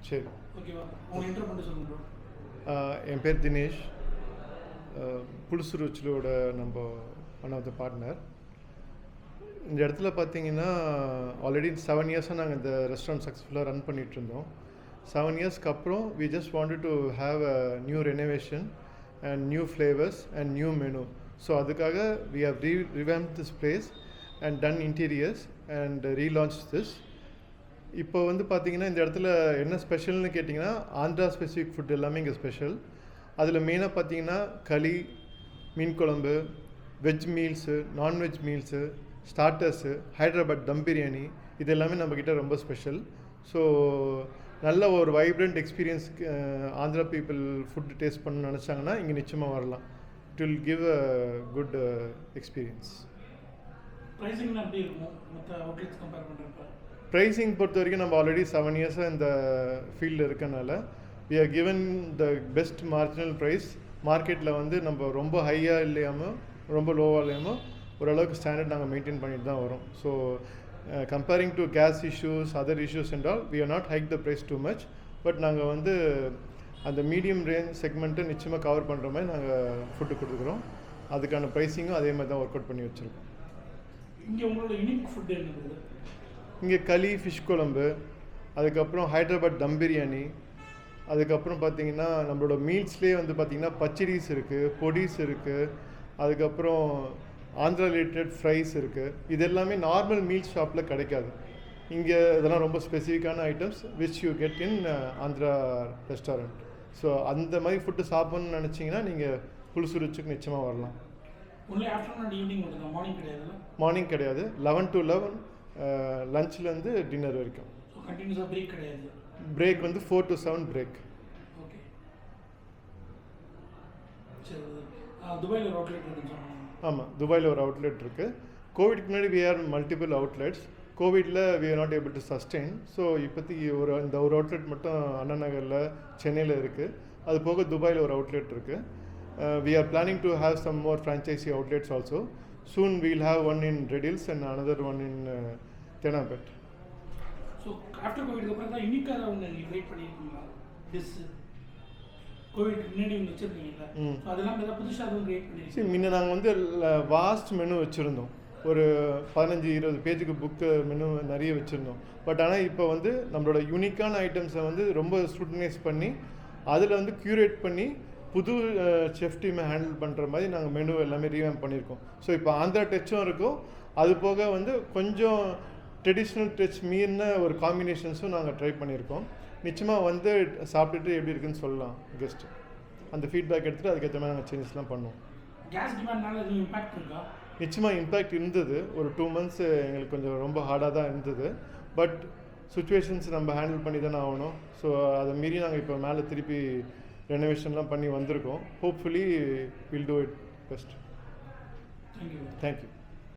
சரி. ஓகேவா? உங்கள் இன்ட்ரோ பண்ணிட்டு சொல்லுங்க ப்ரோ. என் பேர் தினேஷ். புலுசு ருச்சிலோட நம்ம ஒன் ஆஃப் த பார்ட்னர். இந்த இடத்துல பார்த்தீங்கன்னா ஆல்ரெடி 7 இயர்ஸாக நாங்கள் இந்த ரெஸ்டாரண்ட் சக்ஸஸ்ஃபுல்லாக ரன் பண்ணிகிட்ருந்தோம். 7 இயர்ஸ்க்கு அப்புறம் we just wanted to have a new renovation and new flavours and new menu. So அதுக்காக we have revamped this place and done interiors and relaunch this. இப்போ வந்து பார்த்தீங்கன்னா இந்த இடத்துல என்ன ஸ்பெஷல்னு கேட்டிங்கன்னா ஆந்திரா ஸ்பெசிஃபிக் ஃபுட் எல்லாமே இங்கே ஸ்பெஷல். அதில் மெயினாக பார்த்தீங்கன்னா களி, மீன் குழம்பு, veg meals, non veg meals, starters, Hyderabad dum biryani, இது எல்லாமே நம்மக்கிட்ட ரொம்ப ஸ்பெஷல். ஸோ நல்ல ஒரு vibrant experience Andhra people food taste பண்ணணும்னு நினச்சாங்கன்னா இங்கே நிச்சயமாக வரலாம். It will give a good experience. ப்ரைஸிங்லாம் எப்படி இருக்கும் மற்ற அவுட்லெட்ஸ் கம்பேர் பண்ணுறப்ப? ப்ரைஸிங் பொறுத்த வரைக்கும் நம்ம ஆல்ரெடி 7 இயர்ஸாக இந்த ஃபீல்டில் இருக்கனால we are given the best marginal price. மார்க்கெட்டில் வந்து நம்ம ரொம்ப ஹையாக இல்லாமல் ரொம்ப லோவாக இல்லாமல் ஓரளவுக்கு ஸ்டாண்டர்ட் நாங்கள் மெயின்டைன் பண்ணிட்டு தான் வரோம். So comparing to gas issues, other issues and all, we are not hike the price too much. But நாங்கள் வந்து அந்த மீடியம் ரேஞ்ச் செக்மெண்ட்டை நிச்சயமாக கவர் பண்ணுற மாதிரி நாங்கள் ஃபுட்டு கொடுக்குறோம். அதுக்கான ப்ரைஸிங்கும் அதே மாதிரி தான் ஒர்க் அவுட் பண்ணி வச்சுருக்கோம். இங்கே உங்களோட யூனிக் ஃபுட் என்னது? இங்கே களி, ஃபிஷ் குழம்பு, அதுக்கப்புறம் ஹைதராபாத் தம் பிரியாணி, அதுக்கப்புறம் பார்த்திங்கன்னா நம்மளோட மீல்ஸ்லேயே வந்து பார்த்திங்கன்னா பச்சடிஸ் இருக்குது, பொடிஸ் இருக்குது, அதுக்கப்புறம் ஆந்திரா ரிலேட்டட் ஃப்ரைஸ் இருக்குது. இது எல்லாமே நார்மல் மீல் ஷாப்பில் கிடைக்காது. இங்கே இதெல்லாம் ரொம்ப ஸ்பெசிஃபிக்கான items which you get in Andhra restaurant. So அந்த மாதிரி ஃபுட்டு சாப்பிட்ணுன்னு நினச்சிங்கன்னா நீங்கள் புலுசு ருச்சிக்கு நிச்சயமாக வரலாம். மார்னிங் கிடையாது, 11 to 11 லஞ்ச்லேருந்து டின்னர் வரைக்கும். பிரேக் வந்து 4 to 7 பிரேக். ஆமாம், துபாயில் ஒரு அவுட்லெட் இருக்குது. கோவிட்க்கு முன்னாடி வி ஆர் மல்டிபிள் அவுட்லெட்ஸ். கோவிடில் we are not able to sustain. So இப்போதைக்கு இந்த ஒரு அவுட்லெட் மட்டும் அண்ணா நகரில் சென்னையில் இருக்குது. அது போக துபாயில் ஒரு அவுட்லெட் இருக்குது. We are planning to have some more franchisee outlets also. Soon we will have one in Redhills and another one in Teynampet. So after Covid அப்புறம் தான் யூனிக்காக ஒன்று கிரியேட் பண்ணியிருக்கீங்களா? கோவிட் முன்னாடி ஒன்று வச்சுருக்கீங்களா? அதெல்லாம் ஏதாவது புதுசாக அதுவும் கிரியேட் பண்ணியிருக்கீங்க? முன்ன நாங்கள் வந்து வாஸ்ட் மெனு வச்சுருந்தோம். ஒரு 15-20 பேஜுக்கு புக்கு மெனு நிறைய வச்சுருந்தோம். பட் ஆனால் இப்போ வந்து நம்மளோட யூனிக்கான ஐட்டம்ஸை வந்து ரொம்ப ஸ்க்ரூட்டனைஸ் பண்ணி அதில் வந்து க்யூரேட் பண்ணி புது செஃப் டீமை ஹேண்டில் பண்ணுற மாதிரி நாங்கள் மெனு எல்லாமே ரீவேம்ப் பண்ணியிருக்கோம். ஸோ இப்போ ஆந்திரா டச்சும் இருக்கும், அது போக வந்து கொஞ்சம் ட்ரெடிஷ்னல் டச் மீறின ஒரு காம்பினேஷன்ஸும் நாங்கள் ட்ரை பண்ணியிருக்கோம். நிச்சயமாக வந்து சாப்பிட்டுட்டு எப்படி இருக்குன்னு சொல்லலாம் கெஸ்ட்டு. அந்த ஃபீட்பேக் எடுத்துகிட்டு அதுக்கேற்ற மாதிரி நாங்கள் சேஞ்சஸ்லாம் பண்ணுவோம். கேஸ் டிமாண்ட்னால எதுவும் இம்பாக்ட் இருக்கா? நிச்சயமாக இம்பேக்ட் இருந்தது. ஒரு 2 months எங்களுக்கு கொஞ்சம் ரொம்ப ஹார்டாக தான் இருந்தது. பட் சுச்சுவேஷன்ஸ் நம்ம ஹேண்டில் பண்ணி தானே ஆகணும். ஸோ அதை மீறி நாங்கள் இப்போ மேலே திருப்பி ரெனோவேஷன்லாம் பண்ணி வந்திருக்கோம். Hopefully will do it best. Thank you. Thank you.